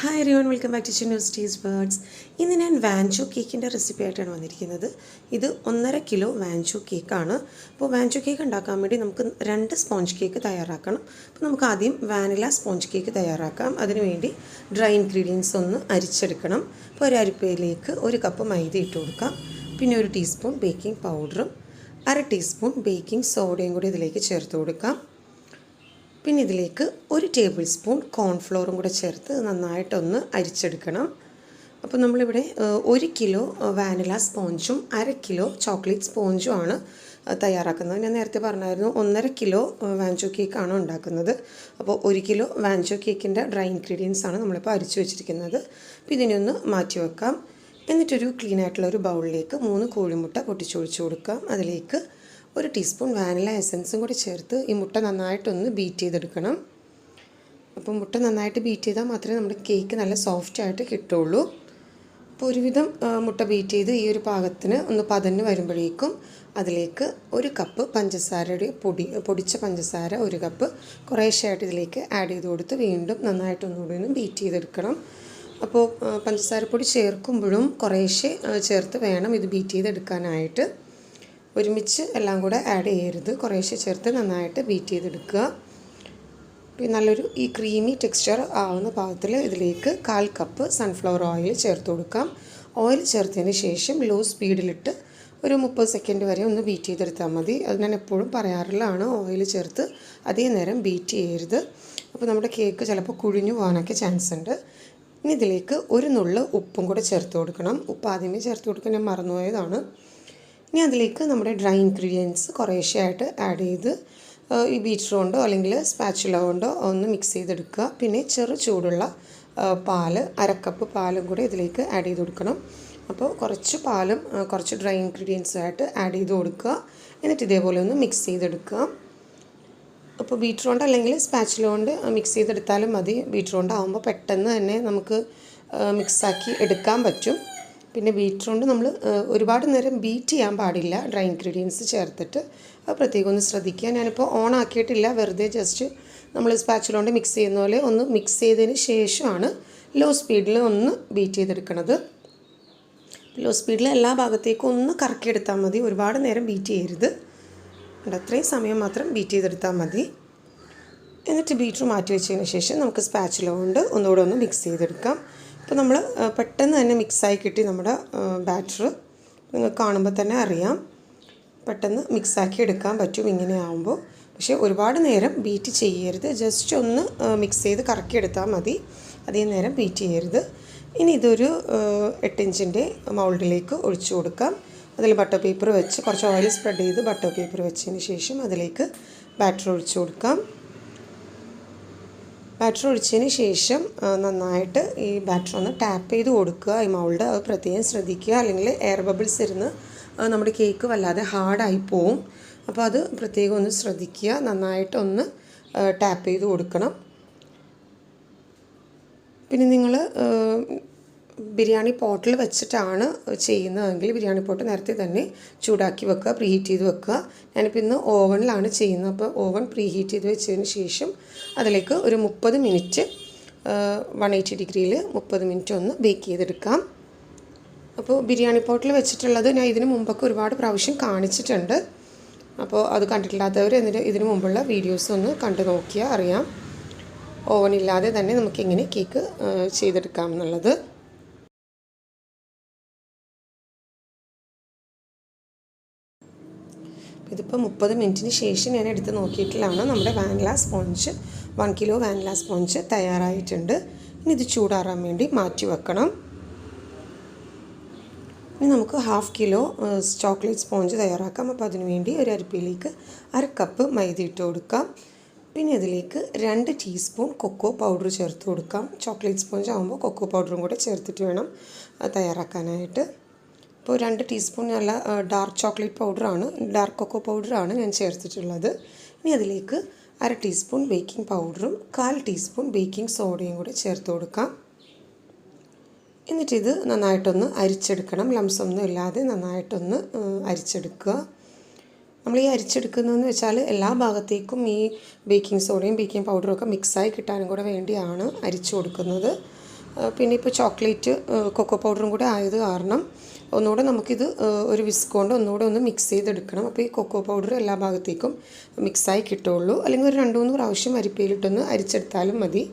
Hi everyone, welcome back to Chinoo's Words. ഇന്ന് ഞാൻ വാൻചോ കേക്കിൻ്റെ റെസിപ്പി ആയിട്ടാണ് വന്നിരിക്കുന്നത്. ഇത് 1.5 കിലോ വാൻചോ കേക്കാണ്. അപ്പോൾ വാൻചോ കേക്ക് ഉണ്ടാക്കാൻ വേണ്ടി നമുക്ക് 2 സ്പോഞ്ച് കേക്ക് തയ്യാറാക്കണം. അപ്പോൾ നമുക്ക് ആദ്യം വാനില സ്പോഞ്ച് കേക്ക് തയ്യാറാക്കാം. അതിനുവേണ്ടി ഡ്രൈ ഇൻഗ്രീഡിയൻസ് ഒന്ന് അരിച്ചെടുക്കണം. അപ്പോൾ ഒരു അരിപ്പയിലേക്ക് 1 കപ്പ് മൈദ ഇട്ട് കൊടുക്കാം. പിന്നെ 1 ടീസ്പൂൺ ബേക്കിംഗ് പൗഡറും 1/2 ടീസ്പൂൺ ബേക്കിംഗ് സോഡയും കൂടി ഇതിലേക്ക് ചേർത്ത് കൊടുക്കാം. പിന്നെ ഇതിലേക്ക് 1 ടേബിൾ സ്പൂൺ കോൺഫ്ലോറും കൂടെ ചേർത്ത് നന്നായിട്ടൊന്ന് അരിച്ചെടുക്കണം. അപ്പോൾ നമ്മളിവിടെ 1 കിലോ വാനില സ്പോഞ്ചും 1/2 കിലോ ചോക്ലേറ്റ് സ്പോഞ്ചും ആണ് തയ്യാറാക്കുന്നത്. ഞാൻ നേരത്തെ പറഞ്ഞായിരുന്നു 1.5 കിലോ വാൻചോ കേക്കാണ് ഉണ്ടാക്കുന്നത്. അപ്പോൾ 1 കിലോ വാൻചോ കേക്കിൻ്റെ ഡ്രൈ ഇൻഗ്രീഡിയൻസ് ആണ് നമ്മളിപ്പോൾ അരിച്ചു വെച്ചിരിക്കുന്നത്. അപ്പോൾ ഇതിനൊന്ന് മാറ്റി വെക്കാം. എന്നിട്ടൊരു ക്ലീൻ ആയിട്ടുള്ള ഒരു ബൗളിലേക്ക് 3 കോഴിമുട്ട പൊട്ടിച്ചൊഴിച്ച് കൊടുക്കാം. അതിലേക്ക് 1 ടീസ്പൂൺ വാനില എസൻസും കൂടി ചേർത്ത് ഈ മുട്ട നന്നായിട്ടൊന്ന് ബീറ്റ് ചെയ്തെടുക്കണം. അപ്പോൾ മുട്ട നന്നായിട്ട് ബീറ്റ് ചെയ്താൽ മാത്രമേ നമ്മുടെ കേക്ക് നല്ല സോഫ്റ്റായിട്ട് കിട്ടുള്ളൂ. അപ്പോൾ ഒരുവിധം മുട്ട ബീറ്റ് ചെയ്ത് ഈ ഒരു പാകത്തിന് ഒന്ന് പതഞ്ഞ് വരുമ്പോഴേക്കും അതിലേക്ക് 1 കപ്പ് പഞ്ചസാരയുടെ പൊടിച്ച പഞ്ചസാര 1 കപ്പ് കുറേശ്ശെയായിട്ട് ഇതിലേക്ക് ആഡ് ചെയ്ത് കൊടുത്ത് വീണ്ടും നന്നായിട്ടൊന്നുകൂടി ഒന്ന് ബീറ്റ് ചെയ്തെടുക്കണം. അപ്പോൾ പഞ്ചസാരപ്പൊടി ചേർക്കുമ്പോഴും കുറേശ്ശെ ചേർത്ത് വേണം ഇത് ബീറ്റ് ചെയ്തെടുക്കാനായിട്ട്. ഒരുമിച്ച് എല്ലാം കൂടെ ആഡ് ചെയ്യരുത്, കുറേശ്ശെ ചേർത്ത് നന്നായിട്ട് ബീറ്റ് ചെയ്തെടുക്കുക. പിന്നെ നല്ലൊരു ഈ ക്രീമി ടെക്സ്ചർ ആവുന്ന പാകത്തിൽ ഇതിലേക്ക് 1/4 കപ്പ് സൺഫ്ലവർ ഓയിൽ ചേർത്ത് കൊടുക്കാം. ഓയിൽ ചേർത്തതിന് ശേഷം ലോ സ്പീഡിലിട്ട് ഒരു 30 സെക്കൻഡ് വരെ ഒന്ന് ബീറ്റ് ചെയ്തെടുത്താൽ മതി. അത് ഞാൻ എപ്പോഴും പറയാറുള്ളതാണ്, ഓയിൽ ചേർത്ത് അതേ നേരം ബീറ്റ് ചെയ്യരുത്. അപ്പോൾ നമ്മുടെ കേക്ക് ചിലപ്പോൾ കുഴിഞ്ഞു പോകാനൊക്കെ ചാൻസ് ഉണ്ട്. ഇനി ഇതിലേക്ക് 1 നുള്ള് ഉപ്പും കൂടെ ചേർത്ത് കൊടുക്കണം. ഉപ്പ് ആദ്യമേ ചേർത്ത് കൊടുക്കാൻ ഞാൻ മറന്നുപോയതാണ്. ഇനി അതിലേക്ക് നമ്മുടെ ഡ്രൈ ഇൻഗ്രീഡിയൻസ് കുറേശ്ശെയായിട്ട് ആഡ് ചെയ്ത് ഈ ബീറ്റർ കൊണ്ടോ അല്ലെങ്കിൽ സ്പാച്ചുല കൊണ്ടോ ഒന്ന് മിക്സ് ചെയ്തെടുക്കുക. പിന്നെ ചെറു ചൂടുള്ള പാല് 1/2 കപ്പ് പാലും കൂടെ ഇതിലേക്ക് ആഡ് ചെയ്ത് കൊടുക്കണം. അപ്പോൾ കുറച്ച് പാലും കുറച്ച് ഡ്രൈ ഇൻഗ്രീഡിയൻസുമായിട്ട് ആഡ് ചെയ്ത് കൊടുക്കുക. എന്നിട്ട് ഇതേപോലെ ഒന്ന് മിക്സ് ചെയ്തെടുക്കുക. അപ്പോൾ ബീറ്റർ കൊണ്ട് അല്ലെങ്കിൽ സ്പാച്ചുല കൊണ്ട് മിക്സ് ചെയ്തെടുത്താലും മതി. ബീറ്റർ കൊണ്ടാകുമ്പോൾ പെട്ടെന്ന് തന്നെ നമുക്ക് മിക്സാക്കി എടുക്കാൻ പറ്റും. പിന്നെ ബീറ്റർ കൊണ്ട് നമ്മൾ ഒരുപാട് നേരം ബീറ്റ് ചെയ്യാൻ പാടില്ല ഡ്രൈ ഇൻഗ്രീഡിയൻസ് ചേർത്തിട്ട്. അത് പ്രത്യേകം ഒന്ന് ശ്രദ്ധിക്കുക. ഞാനിപ്പോൾ ഓൺ ആക്കിയിട്ടില്ല, വെറുതെ ജസ്റ്റ് നമ്മൾ സ്പാച്ചുല കൊണ്ട് മിക്സ് ചെയ്യുന്ന പോലെ ഒന്ന് മിക്സ് ചെയ്തതിന് ശേഷമാണ് ലോ സ്പീഡിൽ ഒന്ന് ബീറ്റ് ചെയ്തെടുക്കുന്നത്. ലോ സ്പീഡിൽ എല്ലാ ഭാഗത്തേക്കും ഒന്ന് കറക്കിയെടുത്താൽ മതി, ഒരുപാട് നേരം ബീറ്റ് ചെയ്യരുത്. അത്രയും സമയം മാത്രം ബീറ്റ് ചെയ്തെടുത്താൽ മതി. എന്നിട്ട് ബീറ്റർ മാറ്റി വെച്ചതിന് ശേഷം നമുക്ക് സ്പാച്ചുല കൊണ്ട് ഒന്നുകൂടെ ഒന്ന് മിക്സ് ചെയ്തെടുക്കാം. അപ്പോൾ നമ്മൾ പെട്ടെന്ന് തന്നെ മിക്സായി കിട്ടി നമ്മുടെ ബാറ്റർ. നിങ്ങൾക്ക് കാണുമ്പോൾ തന്നെ അറിയാം, പെട്ടെന്ന് മിക്സാക്കി എടുക്കാൻ പറ്റും ഇങ്ങനെ ആകുമ്പോൾ. പക്ഷേ ഒരുപാട് നേരം ബീറ്റ് ചെയ്യരുത്, ജസ്റ്റ് ഒന്ന് മിക്സ് ചെയ്ത് കറക്കിയെടുത്താൽ മതി, അതേ നേരം ബീറ്റ് ചെയ്യരുത്. ഇനി ഇതൊരു 8 ഇഞ്ചിൻ്റെ മൗൾഡിലേക്ക് ഒഴിച്ചു കൊടുക്കാം. അതിൽ ബട്ടർ പേപ്പർ വെച്ച് കുറച്ച് ഓയിൽ സ്പ്രെഡ് ചെയ്ത് ബട്ടർ പേപ്പർ വെച്ചതിന് ശേഷം അതിലേക്ക് ബാറ്റർ ഒഴിച്ചു കൊടുക്കാം. ബാറ്റർ ഒഴിച്ചതിന് ശേഷം നന്നായിട്ട് ഈ ബാറ്റർ ഒന്ന് ടാപ്പ് ചെയ്ത് കൊടുക്കുക ഈ മൗൾഡ്. അത് പ്രത്യേകം ശ്രദ്ധിക്കുക, അല്ലെങ്കിൽ എയർ ബബിൾസ് ഇരുന്ന് നമ്മുടെ കേക്ക് വല്ലാതെ ഹാർഡായി പോവും. അപ്പോൾ അത് പ്രത്യേകം ഒന്ന് ശ്രദ്ധിക്കുക, നന്നായിട്ടൊന്ന് ടാപ്പ് ചെയ്ത് കൊടുക്കണം. പിന്നെ നിങ്ങൾ ബിരിയാണി പോട്ടിൽ വെച്ചിട്ടാണ് ചെയ്യുന്നതെങ്കിൽ ബിരിയാണി പോട്ട് നേരത്തെ തന്നെ ചൂടാക്കി വെക്കുക, പ്രീഹീറ്റ് ചെയ്ത് വെക്കുക. ഞാനിപ്പോൾ ഇന്ന് ഓവനിലാണ് ചെയ്യുന്നത്. അപ്പോൾ ഓവൻ പ്രീഹീറ്റ് ചെയ്ത് വെച്ചതിന് ശേഷം അതിലേക്ക് ഒരു 30 മിനിറ്റ് 180 ഡിഗ്രിയിൽ 30 മിനിറ്റ് ഒന്ന് ബേക്ക് ചെയ്തെടുക്കാം. അപ്പോൾ ബിരിയാണി പോട്ടിൽ വെച്ചിട്ടുള്ളത് ഞാൻ ഇതിന് മുമ്പൊക്കെ ഒരുപാട് പ്രാവശ്യം കാണിച്ചിട്ടുണ്ട്. അപ്പോൾ അത് കണ്ടിട്ടില്ലാത്തവർ ഇതിന് മുമ്പുള്ള വീഡിയോസ് ഒന്ന് കണ്ടു നോക്കിയാൽ അറിയാം ഓവനില്ലാതെ തന്നെ നമുക്കെങ്ങനെ കേക്ക് ചെയ്തെടുക്കാം എന്നുള്ളത്. ഇതിപ്പോൾ 30 മിനിറ്റിന് ശേഷം ഞാൻ എടുത്ത് നോക്കിയിട്ടില്ലാണ് നമ്മുടെ vanilla sponge 1 kilo vanilla sponge തയ്യാറായിട്ടുണ്ട്. ഇനി ഇത് ചൂടാറാൻ വേണ്ടി മാറ്റി വെക്കണം. ഇനി നമുക്ക് 1/2 കിലോ ചോക്ലേറ്റ് സ്പോഞ്ച് തയ്യാറാക്കാം. അപ്പോൾ അതിനുവേണ്ടി ഒരു അരിപ്പയിലേക്ക് 1/2 കപ്പ് മൈദ ഇട്ട് കൊടുക്കാം. പിന്നെ അതിലേക്ക് 2 ടീസ്പൂൺ കൊക്കോ പൗഡർ ചേർത്ത് കൊടുക്കാം. ചോക്ലേറ്റ് സ്പോഞ്ച് ആകുമ്പോൾ കൊക്കോ പൗഡറും കൂടെ ചേർത്തിട്ട് വേണം തയ്യാറാക്കാനായിട്ട്. ഇപ്പോൾ 2 ടീസ്പൂൺ നല്ല ഡാർക്ക് ചോക്ലേറ്റ് പൗഡറാണ്, ഡാർക്ക് കൊക്കോ പൗഡറാണ് ഞാൻ ചേർത്തിട്ടുള്ളത്. ഇനി അതിലേക്ക് 1/2 ടീസ്പൂൺ ബേക്കിംഗ് പൗഡറും 1/4 ടീസ്പൂൺ ബേക്കിംഗ് സോഡയും കൂടെ ചേർത്ത് കൊടുക്കാം. എന്നിട്ടിത് നന്നായിട്ടൊന്ന് അരിച്ചെടുക്കണം, ലംസൊന്നും ഇല്ലാതെ നന്നായിട്ടൊന്ന് അരിച്ചെടുക്കുക. നമ്മൾ ഈ അരിച്ചെടുക്കുന്നതെന്ന് വെച്ചാൽ എല്ലാ ഭാഗത്തേക്കും ഈ ബേക്കിംഗ് സോഡയും ബേക്കിംഗ് പൗഡറും ഒക്കെ മിക്സായി കിട്ടാനും കൂടെ വേണ്ടിയാണ് അരിച്ചു കൊടുക്കുന്നത്. പിന്നെ ഇപ്പോൾ ചോക്ലേറ്റ് കൊക്കോ പൗഡറും കൂടെ ആയത് കാരണം ഒന്നുകൂടെ നമുക്കിത് ഒരു വിസ്ക് കൊണ്ട് ഒന്നുകൂടെ ഒന്ന് മിക്സ് ചെയ്തെടുക്കണം. അപ്പോൾ ഈ കൊക്കോ പൗഡർ എല്ലാ ഭാഗത്തേക്കും മിക്സായി കിട്ടുള്ളൂ. അല്ലെങ്കിൽ ഒരു 2-3 പ്രാവശ്യം അരിപ്പയിലിട്ടൊന്ന് അരിച്ചെടുത്താലും മതി.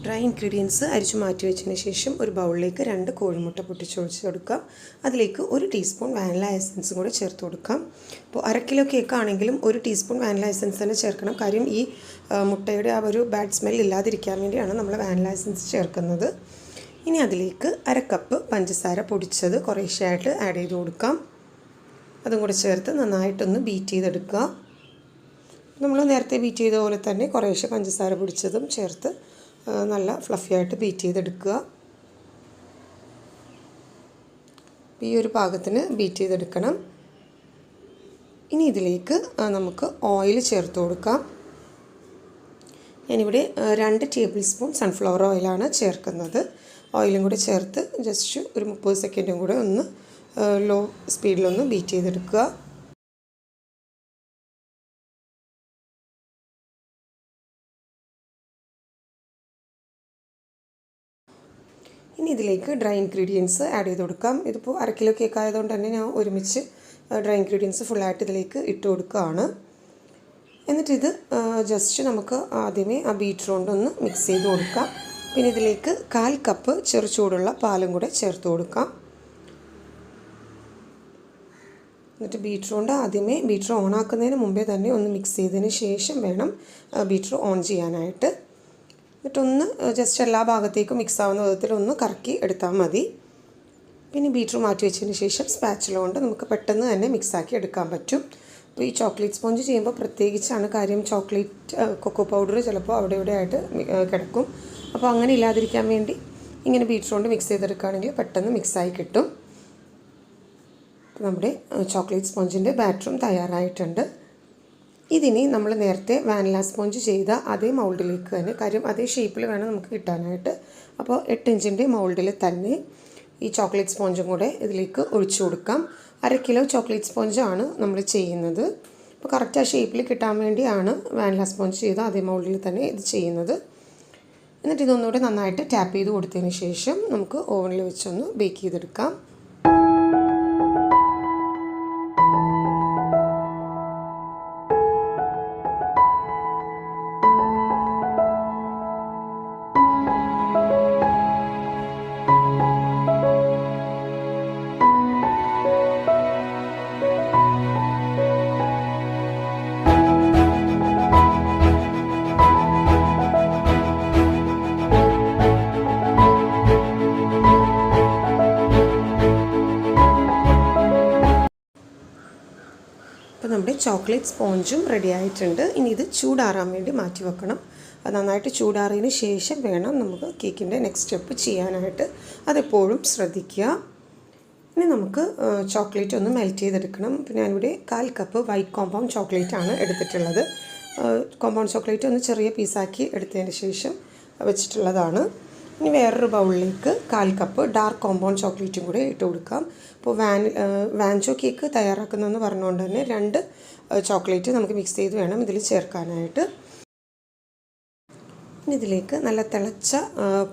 ഡ്രൈ ഇൻഗ്രീഡിയൻസ് അരിച്ചു മാറ്റി വെച്ചതിന് ശേഷം ഒരു ബൗളിലേക്ക് 2 കോഴിമുട്ട പൊട്ടിച്ചൊഴിച്ച് കൊടുക്കാം. അതിലേക്ക് 1 ടീസ്പൂൺ വാനില എസൻസും കൂടെ ചേർത്ത് കൊടുക്കാം. അപ്പോൾ 1/2 കിലോ കേക്ക് ആണെങ്കിലും 1 ടീസ്പൂൺ വാനില എസൻസ് തന്നെ ചേർക്കണം. കാര്യം ഈ മുട്ടയുടെ ആ ഒരു ബാഡ് സ്മെൽ ഇല്ലാതിരിക്കാൻ വേണ്ടിയാണ് നമ്മൾ വാനില എസൻസ് ചേർക്കുന്നത്. ഇനി അതിലേക്ക് 1/2 കപ്പ് പഞ്ചസാര പൊടിച്ചത് കുറേശ്ശെയായിട്ട് ആഡ് ചെയ്ത് കൊടുക്കാം. അതും കൂടെ ചേർത്ത് നന്നായിട്ടൊന്ന് ബീറ്റ് ചെയ്തെടുക്കുക. നമ്മൾ നേരത്തെ ബീറ്റ് ചെയ്ത പോലെ തന്നെ കുറേശ്ശെ പഞ്ചസാര പൊടിച്ചതും ചേർത്ത് നല്ല ഫ്ലഫി ആയിട്ട് ബീറ്റ് ചെയ്തെടുക്കുക. ഈ ഒരു പാകത്തിന് ബീറ്റ് ചെയ്തെടുക്കണം. ഇനി ഇതിലേക്ക് നമുക്ക് ഓയിൽ ചേർത്ത് കൊടുക്കാം. ഞാനിവിടെ 2 ടേബിൾ സ്പൂൺ സൺഫ്ലവർ ഓയിലാണ് ചേർക്കുന്നത്. ഓയിലും കൂടി ചേർത്ത് ജസ്റ്റ് ഒരു 30 സെക്കൻഡും കൂടെ ഒന്ന് ലോ സ്പീഡിലൊന്ന് ബീറ്റ് ചെയ്തെടുക്കുക. ഇനി ഇതിലേക്ക് ഡ്രൈ ഇൻഗ്രീഡിയൻസ് ആഡ് ചെയ്ത് കൊടുക്കാം. ഇതിപ്പോൾ 1/2 കിലോ കേക്ക് ആയതുകൊണ്ട് തന്നെ ഞാൻ ഒരുമിച്ച് ഡ്രൈ ഇൻഗ്രീഡിയൻസ് ഫുള്ളായിട്ട് ഇതിലേക്ക് ഇട്ട് കൊടുക്കുകയാണ്. എന്നിട്ടിത് ജസ്റ്റ് നമുക്ക് ആദ്യമേ ആ ബീറ്റർ കൊണ്ടൊന്ന് മിക്സ് ചെയ്ത് കൊടുക്കാം. പിന്നെ ഇതിലേക്ക് 1/4 കപ്പ് ചെറു ചൂടുള്ള പാലും കൂടെ ചേർത്ത് കൊടുക്കാം. എന്നിട്ട് ബീറ്റർ കൊണ്ട് ആദ്യമേ ബീറ്റർ ഓൺ ആക്കുന്നതിന് മുമ്പേ തന്നെ ഒന്ന് മിക്സ് ചെയ്തതിന് ശേഷം വേണം ബീറ്റർ ഓൺ ചെയ്യാനായിട്ട്. എന്നിട്ടൊന്ന് ജസ്റ്റ് എല്ലാ ഭാഗത്തേക്കും മിക്സ് ആവുന്ന വിധത്തിൽ ഒന്ന് കറക്കി എടുത്താൽ മതി. പിന്നെ ബീറ്റർ മാറ്റി വെച്ചതിന് ശേഷം സ്പാച്ചുല കൊണ്ട് നമുക്ക് പെട്ടെന്ന് തന്നെ മിക്സാക്കി എടുക്കാൻ പറ്റും. അപ്പോൾ ഈ ചോക്ലേറ്റ് സ്പോഞ്ച് ചെയ്യുമ്പോൾ പ്രത്യേകിച്ചാണ് കാര്യം, ചോക്ലേറ്റ് കൊക്കോ പൗഡർ ചിലപ്പോൾ അവിടെ ഇവിടെ ആയിട്ട് കിടക്കും. അപ്പോൾ അങ്ങനെ ഇല്ലാതിരിക്കാൻ വേണ്ടി ഇങ്ങനെ ബീറ്റർ കൊണ്ട് മിക്സ് ചെയ്തെടുക്കുകയാണെങ്കിൽ പെട്ടെന്ന് മിക്സായി കിട്ടും. നമ്മുടെ ചോക്ലേറ്റ് സ്പോഞ്ചിൻ്റെ ബാറ്ററും തയ്യാറായിട്ടുണ്ട്. ഇതിനി നമ്മൾ നേരത്തെ വാനില സ്പോഞ്ച് ചെയ്ത അതേ മൗൾഡിലേക്ക് തന്നെ, കാര്യം അതേ ഷേപ്പിൽ വേണം നമുക്ക് കിട്ടാനായിട്ട്. അപ്പോൾ 8 ഇഞ്ചിൻ്റെ മൗൾഡിൽ തന്നെ ഈ ചോക്ലേറ്റ് സ്പോഞ്ചും കൂടെ ഇതിലേക്ക് ഒഴിച്ചു കൊടുക്കാം. 1/2 കിലോ ചോക്ലേറ്റ് സ്പോഞ്ചാണ് നമ്മൾ ചെയ്യുന്നത്. അപ്പോൾ കറക്റ്റ് ആ ഷേപ്പിൽ കിട്ടാൻ വേണ്ടിയാണ് വാനില സ്പോഞ്ച് ചെയ്ത അതേ മൗൾഡിൽ തന്നെ ഇത് ചെയ്യുന്നത്. എന്നിട്ട് ഇതൊന്നുകൂടെ നന്നായിട്ട് ടാപ്പ് ചെയ്ത് കൊടുത്തതിന് ശേഷം നമുക്ക് ഓവനിൽ വെച്ചൊന്ന് ബേക്ക് ചെയ്തെടുക്കാം. അപ്പോൾ നമ്മുടെ ചോക്ലേറ്റ് സ്പോഞ്ചും റെഡി ആയിട്ടുണ്ട്. ഇനി ഇത് ചൂടാറാൻ വേണ്ടി മാറ്റി വെക്കണം. അത് നന്നായിട്ട് ചൂടാറിയതിന് ശേഷം വേണം നമുക്ക് കേക്കിൻ്റെ നെക്സ്റ്റ് സ്റ്റെപ്പ് ചെയ്യാനായിട്ട്. അതെപ്പോഴും ശ്രദ്ധിക്കുക. ഇനി നമുക്ക് ചോക്ലേറ്റ് ഒന്ന് മെൽറ്റ് ചെയ്തെടുക്കണം. അപ്പോൾ ഞാനിവിടെ 1/4 കപ്പ് വൈറ്റ് കോമ്പൗണ്ട് ചോക്ലേറ്റാണ് എടുത്തിട്ടുള്ളത്. കോമ്പൗണ്ട് ചോക്ലേറ്റ് ഒന്ന് ചെറിയ പീസാക്കി എടുത്തതിന് ശേഷം വെച്ചിട്ടുള്ളതാണ്. ഇനി വേറൊരു ബൗളിലേക്ക് 1/4 കപ്പ് ഡാർക്ക് കോമ്പൗണ്ട് ചോക്ലേറ്റും കൂടെ ഇട്ട് കൊടുക്കാം. അപ്പോൾ വാൻചോ കേക്ക് തയ്യാറാക്കുന്നതെന്ന് പറഞ്ഞുകൊണ്ട് തന്നെ 2 ചോക്ലേറ്റ് നമുക്ക് മിക്സ് ചെയ്ത് വേണം ഇതിൽ ചേർക്കാനായിട്ട്. ഇനി ഇതിലേക്ക് നല്ല തിളച്ച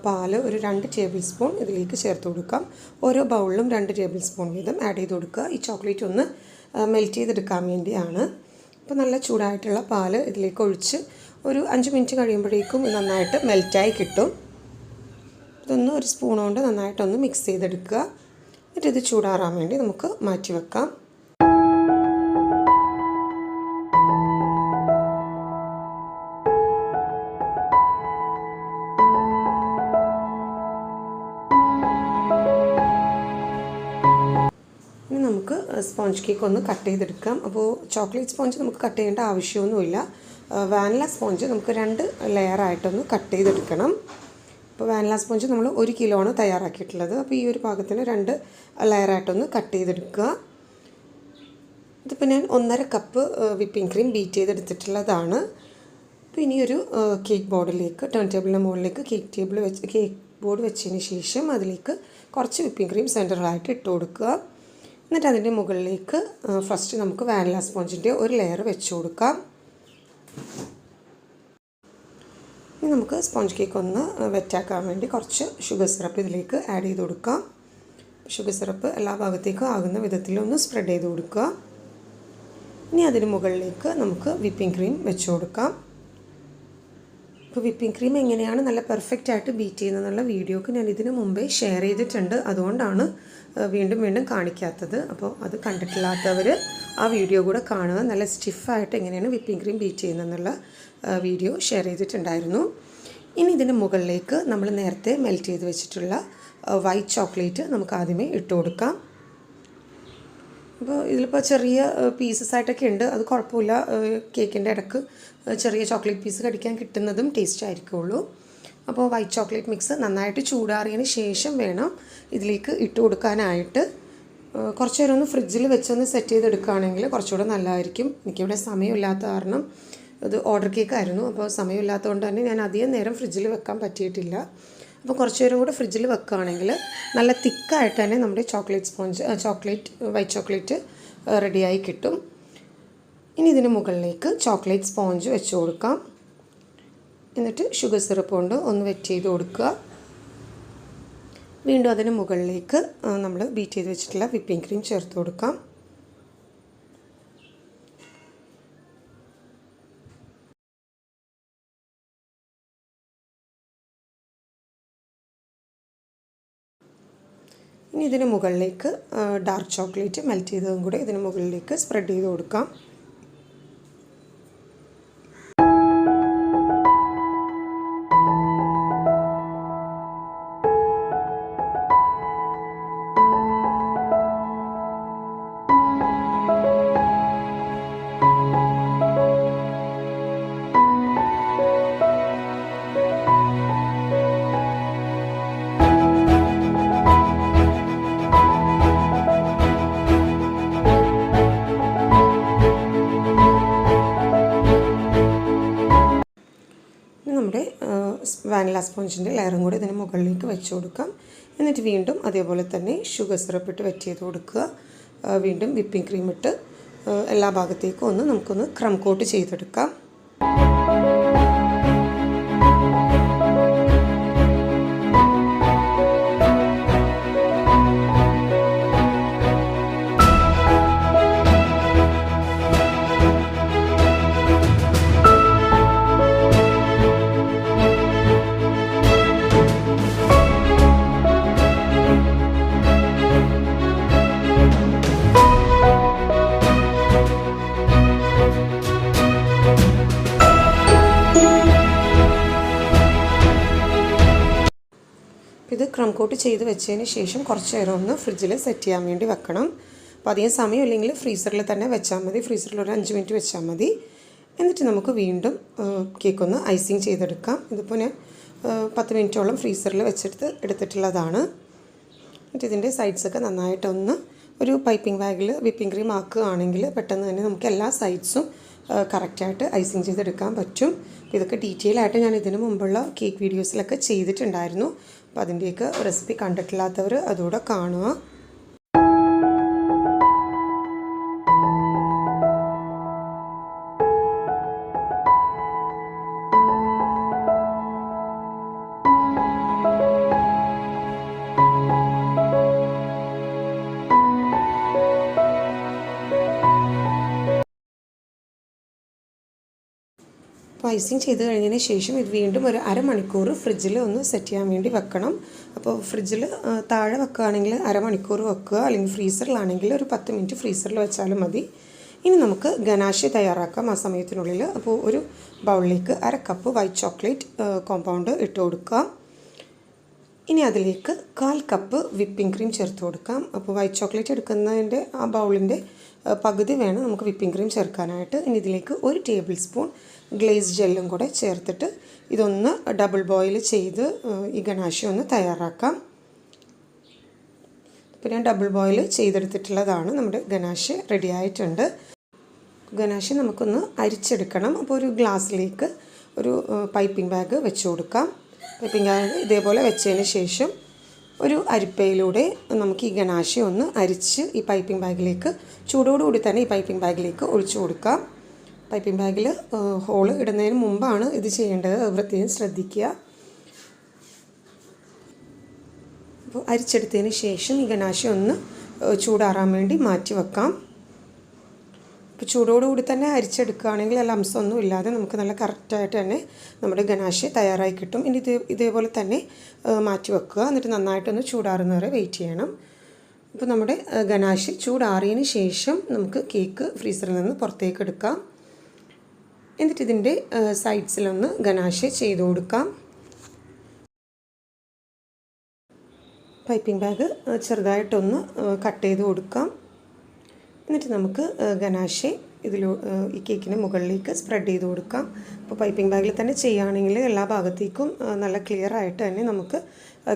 പാല് ഒരു 2 ടേബിൾ സ്പൂൺ ഇതിലേക്ക് ചേർത്ത് കൊടുക്കാം. ഓരോ ബൗളിലും 2 ടേബിൾ സ്പൂൺ വീതം ആഡ് ചെയ്ത് കൊടുക്കുക. ഈ ചോക്ലേറ്റ് ഒന്ന് മെൽറ്റ് ചെയ്തെടുക്കാൻ വേണ്ടിയാണ്. അപ്പോൾ നല്ല ചൂടായിട്ടുള്ള പാല് ഇതിലേക്ക് ഒഴിച്ച് ഒരു 5 മിനിറ്റ് കഴിയുമ്പോഴേക്കും ഇത് നന്നായിട്ട് മെൽറ്റായി കിട്ടും. ഇതൊന്ന് ഒരു സ്പൂൺ കൊണ്ട് നന്നായിട്ടൊന്ന് മിക്സ് ചെയ്തെടുക്കുക. എന്നിട്ട് ഇത് ചൂടാറാൻ വേണ്ടി നമുക്ക് മാറ്റി വെക്കാം. ഇനി നമുക്ക് സ്പോഞ്ച് കേക്ക് ഒന്ന് കട്ട് ചെയ്തെടുക്കാം. അപ്പോൾ ചോക്ലേറ്റ് സ്പോഞ്ച് നമുക്ക് കട്ട് ചെയ്യേണ്ട ആവശ്യമൊന്നുമില്ല. വാനില സ്പോഞ്ച് നമുക്ക് 2 ലെയറായിട്ടൊന്ന് കട്ട് ചെയ്തെടുക്കണം. അപ്പോൾ വാനില സ്പോഞ്ച് നമ്മൾ 1 കിലോ ആണ് തയ്യാറാക്കിയിട്ടുള്ളത്. അപ്പോൾ ഈ ഒരു പാകത്തിന് 2 ലെയറായിട്ടൊന്ന് കട്ട് ചെയ്തെടുക്കുക. ഇതിപ്പോൾ ഞാൻ 1.5 കപ്പ് വിപ്പിംഗ് ക്രീം ബീറ്റ് ചെയ്തെടുത്തിട്ടുള്ളതാണ്. അപ്പോൾ ഇനിയൊരു കേക്ക് ബോർഡിലേക്ക്, ടേൺ ടേബിളിൻ്റെ മുകളിലേക്ക് കേക്ക് ബോർഡ് വെച്ചതിന് ശേഷം അതിലേക്ക് കുറച്ച് വിപ്പിംഗ് ക്രീം സെൻറ്ററിലായിട്ട് ഇട്ട് കൊടുക്കുക. എന്നിട്ട് അതിൻ്റെ മുകളിലേക്ക് ഫസ്റ്റ് നമുക്ക് വാനില സ്പോഞ്ചിൻ്റെ ഒരു ലെയർ വെച്ച് കൊടുക്കാം. ഇനി നമുക്ക് സ്പോഞ്ച് കേക്ക് ഒന്ന് വെറ്റാക്കാൻ വേണ്ടി കുറച്ച് ഷുഗർ സിറപ്പ് ഇതിലേക്ക് ആഡ് ചെയ്ത് കൊടുക്കാം. ഷുഗർ സിറപ്പ് എല്ലാ ഭാഗത്തേക്കും ആകുന്ന വിധത്തിലൊന്ന് സ്പ്രെഡ് ചെയ്ത് കൊടുക്കുക. ഇനി അതിന് മുകളിലേക്ക് നമുക്ക് വിപ്പിംഗ് ക്രീം വെച്ച് കൊടുക്കാം. അപ്പോൾ വിപ്പിംഗ് ക്രീം എങ്ങനെയാണ് നല്ല പെർഫെക്റ്റ് ആയിട്ട് ബീറ്റ് ചെയ്യുന്നതെന്നുള്ള വീഡിയോക്ക് ഞാൻ ഇതിന് മുമ്പേ ഷെയർ ചെയ്തിട്ടുണ്ട്. അതുകൊണ്ടാണ് വീണ്ടും വീണ്ടും കാണിക്കാത്തത്. അപ്പോൾ അത് കണ്ടിട്ടില്ലാത്തവർ ആ വീഡിയോ കൂടെ കാണുക. നല്ല സ്റ്റിഫായിട്ട് എങ്ങനെയാണ് വിപ്പിംഗ് ക്രീം ബീറ്റ് ചെയ്യുന്നതെന്നുള്ള വീഡിയോ ഷെയർ ചെയ്തിട്ടുണ്ടായിരുന്നു. ഇനി ഇതിന് മുകളിലേക്ക് നമ്മൾ നേരത്തെ മെൽറ്റ് ചെയ്ത് വെച്ചിട്ടുള്ള വൈറ്റ് ചോക്ലേറ്റ് നമുക്ക് ആദ്യമേ ഇട്ട് കൊടുക്കാം. അപ്പോൾ ഇതിലിപ്പോൾ ചെറിയ പീസസ് ആയിട്ടൊക്കെ ഉണ്ട്, അത് കുഴപ്പമില്ല. കേക്കിൻ്റെ ഇടയ്ക്ക് ചെറിയ ചോക്ലേറ്റ് പീസ് കടിക്കാൻ കിട്ടുന്നതും ടേസ്റ്റ് ആയിരിക്കുള്ളൂ. അപ്പോൾ വൈറ്റ് ചോക്ലേറ്റ് മിക്സ് നന്നായിട്ട് ചൂടാറിയതിന് ശേഷം വേണം ഇതിലേക്ക് ഇട്ട് കൊടുക്കാനായിട്ട്. കുറച്ച് നേരം ഒന്ന് ഫ്രിഡ്ജിൽ വെച്ചൊന്ന് സെറ്റ് ചെയ്തെടുക്കുകയാണെങ്കിൽ കുറച്ചുകൂടെ നല്ലതായിരിക്കും. എനിക്കിവിടെ സമയമില്ലാത്ത കാരണം ഇത് ഓർഡർ കേക്കായിരുന്നു. അപ്പോൾ സമയമില്ലാത്തതുകൊണ്ട് തന്നെ ഞാൻ അധികം നേരം ഫ്രിഡ്ജിൽ വെക്കാൻ പറ്റിയിട്ടില്ല. അപ്പോൾ കുറച്ച് നേരം കൂടെ ഫ്രിഡ്ജിൽ വെക്കുകയാണെങ്കിൽ നല്ല തിക്കായിട്ട് തന്നെ നമ്മുടെ വൈറ്റ് ചോക്ലേറ്റ് റെഡിയായി കിട്ടും. ഇനി ഇതിന് മുകളിലേക്ക് ചോക്ലേറ്റ് സ്പോഞ്ച് വെച്ച് കൊടുക്കാം. എന്നിട്ട് ഷുഗർ സിറപ്പ് കൊണ്ട് ഒന്ന് വെറ്റ് ചെയ്ത് കൊടുക്കുക. വീണ്ടും അതിന് മുകളിലേക്ക് നമ്മൾ ബീറ്റ് ചെയ്ത് വെച്ചിട്ടുള്ള വിപ്പിംഗ് ക്രീം ചേർത്ത് കൊടുക്കാം. ഇനി ഇതിന് മുകളിലേക്ക് ഡാർക്ക് ചോക്ലേറ്റ് മെൽറ്റ് ചെയ്തതും കൂടെ ഇതിന് മുകളിലേക്ക് സ്പ്രെഡ് ചെയ്ത് കൊടുക്കാം. നമ്മുടെ വാനില സ്പോഞ്ചിൻ്റെ ലെയറും കൂടി ഇതിന് മുകളിലേക്ക് വെച്ച് കൊടുക്കാം. എന്നിട്ട് വീണ്ടും അതേപോലെ തന്നെ ഷുഗർ സിറപ്പ് ഇട്ട് വെറ്റ് ചെയ്ത് കൊടുക്കുക. വീണ്ടും വിപ്പിംഗ് ക്രീം ഇട്ട് എല്ലാ ഭാഗത്തേക്കും നമുക്കൊന്ന് ക്രം കോട്ട് ചെയ്തെടുക്കാം. ഇത് ക്രം കോട്ട് ചെയ്ത് വെച്ചതിന് ശേഷം കുറച്ച് നേരം ഒന്ന് ഫ്രിഡ്ജിൽ സെറ്റ് ചെയ്യാൻ വേണ്ടി വെക്കണം. അപ്പോൾ അധികം സമയമില്ലെങ്കിൽ ഫ്രീസറിൽ തന്നെ വെച്ചാൽ മതി. ഫ്രീസറിൽ ഒരു 5 മിനിറ്റ് വെച്ചാൽ മതി. എന്നിട്ട് നമുക്ക് വീണ്ടും കേക്കൊന്ന് ഐസിങ് ചെയ്തെടുക്കാം. ഇതിപ്പോൾ ഞാൻ 10 മിനിറ്റോളം ഫ്രീസറിൽ എടുത്തിട്ടുള്ളതാണ്. എന്നിട്ട് ഇതിൻ്റെ സൈഡ്സൊക്കെ നന്നായിട്ടൊന്ന് ഒരു പൈപ്പിംഗ് ബാഗിൽ വിപ്പിംഗ് ക്രീം ആക്കുകയാണെങ്കിൽ പെട്ടെന്ന് തന്നെ നമുക്ക് എല്ലാ സൈഡ്സും കറക്റ്റായിട്ട് ഐസിങ് ചെയ്തെടുക്കാൻ പറ്റും. ഇതൊക്കെ ഡീറ്റെയിൽ ആയിട്ട് ഞാൻ ഇതിന് മുമ്പുള്ള കേക്ക് വീഡിയോസിലൊക്കെ ചെയ്തിട്ടുണ്ടായിരുന്നു. അപ്പോൾ അതിൻ്റെയൊക്കെ റെസിപ്പി കണ്ടിട്ടില്ലാത്തവർ അതുകൂടെ കാണുക. അപ്പോൾ ഐസിങ് ചെയ്ത് കഴിഞ്ഞതിന് ശേഷം ഇത് വീണ്ടും ഒരു അരമണിക്കൂർ ഫ്രിഡ്ജിൽ ഒന്ന് സെറ്റ് ചെയ്യാൻ വേണ്ടി വെക്കണം. അപ്പോൾ ഫ്രിഡ്ജിൽ താഴെ വെക്കുകയാണെങ്കിൽ അരമണിക്കൂർ വെക്കുക, അല്ലെങ്കിൽ ഫ്രീസറിലാണെങ്കിൽ ഒരു 10 മിനിറ്റ് ഫ്രീസറിൽ വെച്ചാലും മതി. ഇനി നമുക്ക് ഗനാഷ് തയ്യാറാക്കാം ആ സമയത്തിനുള്ളിൽ. അപ്പോൾ ഒരു ബൗളിലേക്ക് 1/2 കപ്പ് വൈറ്റ് ചോക്ലേറ്റ് കോമ്പൗണ്ട് ഇട്ട് കൊടുക്കാം. ഇനി അതിലേക്ക് 1/4 കപ്പ് വിപ്പിംഗ് ക്രീം ചേർത്ത് കൊടുക്കാം. അപ്പോൾ വൈറ്റ് ചോക്ലേറ്റ് എടുക്കുന്നതിൻ്റെ ആ ബൗളിൻ്റെ പകുതി വേണം നമുക്ക് വിപ്പിംഗ് ക്രീം ചേർക്കാനായിട്ട്. ഇനി ഇതിലേക്ക് 1 ടേബിൾ സ്പൂൺ ഗ്ലേസ് ജെല്ലും കൂടെ ചേർത്തിട്ട് ഇതൊന്ന് ഡബിൾ ബോയിൽ ചെയ്ത് ഈ ഗനാഷ് ഒന്ന് തയ്യാറാക്കാം. അപ്പോൾ ഞാൻ ഡബിൾ ബോയിൽ ചെയ്തെടുത്തിട്ടുള്ളതാണ്. നമ്മുടെ ഗനാഷ് റെഡി ആയിട്ടുണ്ട്. ഗനാഷ് നമുക്കൊന്ന് അരിച്ചെടുക്കണം. അപ്പോൾ ഒരു ഗ്ലാസ്സിലേക്ക് ഒരു പൈപ്പിംഗ് ബാഗ് വെച്ച് കൊടുക്കാം. പൈപ്പിംഗ് ബാഗ് ഇതേപോലെ വെച്ചതിന് ശേഷം ഒരു അരിപ്പയിലൂടെ നമുക്ക് ഈ ഗനാഷ് ഒന്ന് അരിച്ച് ഈ പൈപ്പിംഗ് ബാഗിലേക്ക് ചൂടോടുകൂടി തന്നെ ഈ പൈപ്പിംഗ് ബാഗിലേക്ക് ഒഴിച്ചു കൊടുക്കാം. പൈപ്പിംഗ് ബാഗിൽ ഹോൾ ഇടുന്നതിന് മുമ്പാണ് ഇത് ചെയ്യേണ്ടത്, പ്രത്യേകം ശ്രദ്ധിക്കുക. അപ്പോൾ അരിച്ചെടുത്തതിന് ശേഷം ഈ ഗനാശ ഒന്ന് ചൂടാറാൻ വേണ്ടി മാറ്റി വെക്കാം. അപ്പോൾ ചൂടോടുകൂടി തന്നെ അരിച്ചെടുക്കുകയാണെങ്കിൽ നല്ല അംശമൊന്നും ഇല്ലാതെ നമുക്ക് നല്ല കറക്റ്റായിട്ട് തന്നെ നമ്മുടെ ഗനാശ തയ്യാറായി കിട്ടും. ഇനി ഇതേപോലെ തന്നെ മാറ്റി വെക്കുക. എന്നിട്ട് നന്നായിട്ടൊന്ന് ചൂടാറുന്നവരെ വെയിറ്റ് ചെയ്യണം. അപ്പോൾ നമ്മുടെ ഗനാശ ചൂടാറിയതിന് ശേഷം നമുക്ക് കേക്ക് ഫ്രീസറിൽ നിന്ന് പുറത്തേക്ക് എടുക്കാം. എന്നിട്ട് ഇതിൻ്റെ സൈഡ്സിലൊന്ന് ഗനാശ ചെയ്ത് കൊടുക്കാം. പൈപ്പിംഗ് ബാഗ് ചെറുതായിട്ടൊന്ന് കട്ട് ചെയ്ത് കൊടുക്കാം. എന്നിട്ട് നമുക്ക് ഗനാശ ഈ കേക്കിന് മുകളിലേക്ക് സ്പ്രെഡ് ചെയ്ത് കൊടുക്കാം. അപ്പോൾ പൈപ്പിംഗ് ബാഗിൽ തന്നെ ചെയ്യുകയാണെങ്കിൽ എല്ലാ ഭാഗത്തേക്കും നല്ല ക്ലിയർ ആയിട്ട് തന്നെ നമുക്ക്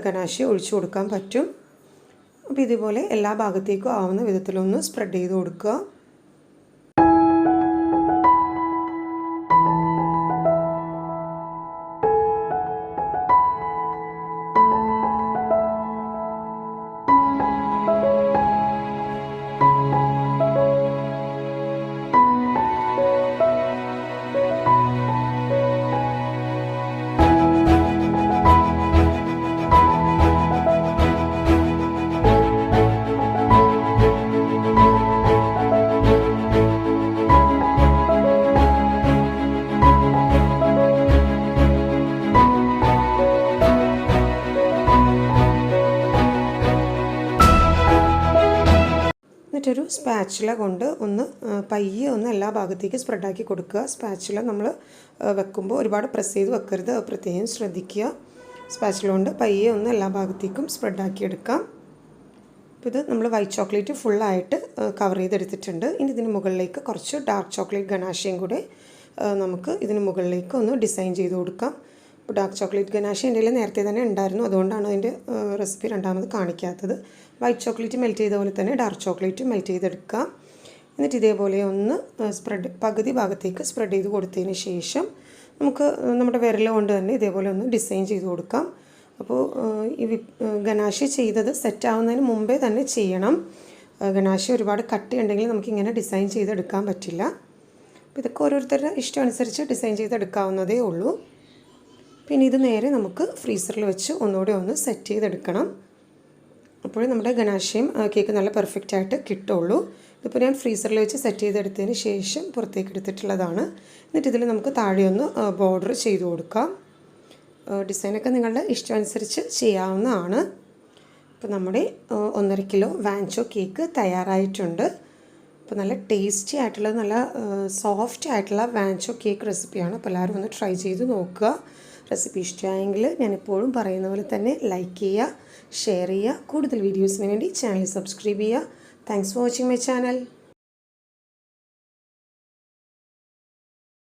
ഗനാശ ഒഴിച്ചു കൊടുക്കാൻ പറ്റും. അപ്പോൾ ഇതുപോലെ എല്ലാ ഭാഗത്തേക്കും ആവുന്ന വിധത്തിലൊന്ന് സ്പ്രെഡ് ചെയ്ത് കൊടുക്കുക. എന്നിട്ടൊരു സ്പാച്ചുല കൊണ്ട് ഒന്ന് പയ്യെ ഒന്ന് എല്ലാ ഭാഗത്തേക്ക് സ്പ്രെഡാക്കി കൊടുക്കുക. സ്പാച്ചുല നമ്മൾ വെക്കുമ്പോൾ ഒരുപാട് പ്രസ് ചെയ്ത് വെക്കരുത്, പ്രത്യേകം ശ്രദ്ധിക്കുക. സ്പാച്ചുല കൊണ്ട് പയ്യെ ഒന്ന് എല്ലാ ഭാഗത്തേക്കും സ്പ്രെഡാക്കി എടുക്കാം. അപ്പോൾ ഇത് നമ്മൾ വൈറ്റ് ചോക്ലേറ്റ് ഫുള്ളായിട്ട് കവർ ചെയ്തെടുത്തിട്ടുണ്ട്. ഇനി ഇതിന് മുകളിലേക്ക് കുറച്ച് ഡാർക്ക് ചോക്ലേറ്റ് ഗനാശയും കൂടെ നമുക്ക് ഇതിന് മുകളിലേക്ക് ഒന്ന് ഡിസൈൻ ചെയ്ത് കൊടുക്കാം. അപ്പോൾ ഡാർക്ക് ചോക്ലേറ്റ് ഗനാശ എൻ്റെ കയ്യിൽ നേരത്തെ തന്നെ ഉണ്ടായിരുന്നു, അതുകൊണ്ടാണ് അതിൻ്റെ റെസിപ്പി രണ്ടാമത് കാണിക്കാത്തത്. വൈറ്റ് ചോക്ലേറ്റ് മെൽറ്റ് ചെയ്ത പോലെ തന്നെ ഡാർക്ക് ചോക്ലേറ്റ് മെൽറ്റ് ചെയ്തെടുക്കാം. എന്നിട്ട് ഇതേപോലെ ഒന്ന് പകുതി ഭാഗത്തേക്ക് സ്പ്രെഡ് ചെയ്ത് കൊടുത്തതിന് ശേഷം നമുക്ക് നമ്മുടെ വിരൽ കൊണ്ട് തന്നെ ഇതേപോലെ ഒന്ന് ഡിസൈൻ ചെയ്ത് കൊടുക്കാം. അപ്പോൾ ഈ ഗനാശ ചെയ്തത് സെറ്റാവുന്നതിന് മുമ്പേ തന്നെ ചെയ്യണം. ഗനാശ ഒരുപാട് കട്ടിയുണ്ടെങ്കിൽ നമുക്കിങ്ങനെ ഡിസൈൻ ചെയ്തെടുക്കാൻ പറ്റില്ല. അപ്പോൾ ഇതൊക്കെ ഓരോരുത്തരുടെ ഇഷ്ടം അനുസരിച്ച് ഡിസൈൻ ചെയ്തെടുക്കാവുന്നതേ ഉള്ളൂ. പിന്നെ ഇത് നേരെ നമുക്ക് ഫ്രീസറിൽ വെച്ച് ഒന്നുകൂടെ ഒന്ന് സെറ്റ് ചെയ്തെടുക്കണം. അപ്പോൾ നമ്മുടെ ഗനാശയും കേക്ക് നല്ല പെർഫെക്റ്റ് ആയിട്ട് കിട്ടുള്ളൂ. ഇതിപ്പോൾ ഞാൻ ഫ്രീസറിൽ വെച്ച് സെറ്റ് ചെയ്തെടുത്തതിന് ശേഷം പുറത്തേക്ക് എടുത്തിട്ടുള്ളതാണ്. എന്നിട്ട് ഇതിൽ നമുക്ക് താഴെ ഒന്ന് ബോർഡർ ചെയ്ത് കൊടുക്കാം. ഡിസൈനൊക്കെ നിങ്ങളുടെ ഇഷ്ടം അനുസരിച്ച് ചെയ്യാവുന്നതാണ്. അപ്പോൾ നമ്മുടെ 1.5 കിലോ വാൻചോ കേക്ക് തയ്യാറായിട്ടുണ്ട്. അപ്പോൾ നല്ല ടേസ്റ്റി ആയിട്ടുള്ള നല്ല സോഫ്റ്റ് ആയിട്ടുള്ള വാൻചോ കേക്ക് റെസിപ്പിയാണ്. അപ്പോൾ എല്ലാവരും ഒന്ന് ട്രൈ ചെയ്ത് നോക്കുക. റെസിപ്പി ഇഷ്ടമായെങ്കിൽ ഞാനെപ്പോഴും പറയുന്ന പോലെ തന്നെ ലൈക്ക് ചെയ്യുക, ഷെയർ ചെയ്യുക. കൂടുതൽ വീഡിയോസിന് വേണ്ടി ചാനൽ സബ്സ്ക്രൈബ് ചെയ്യുക. Thanks for watching my channel.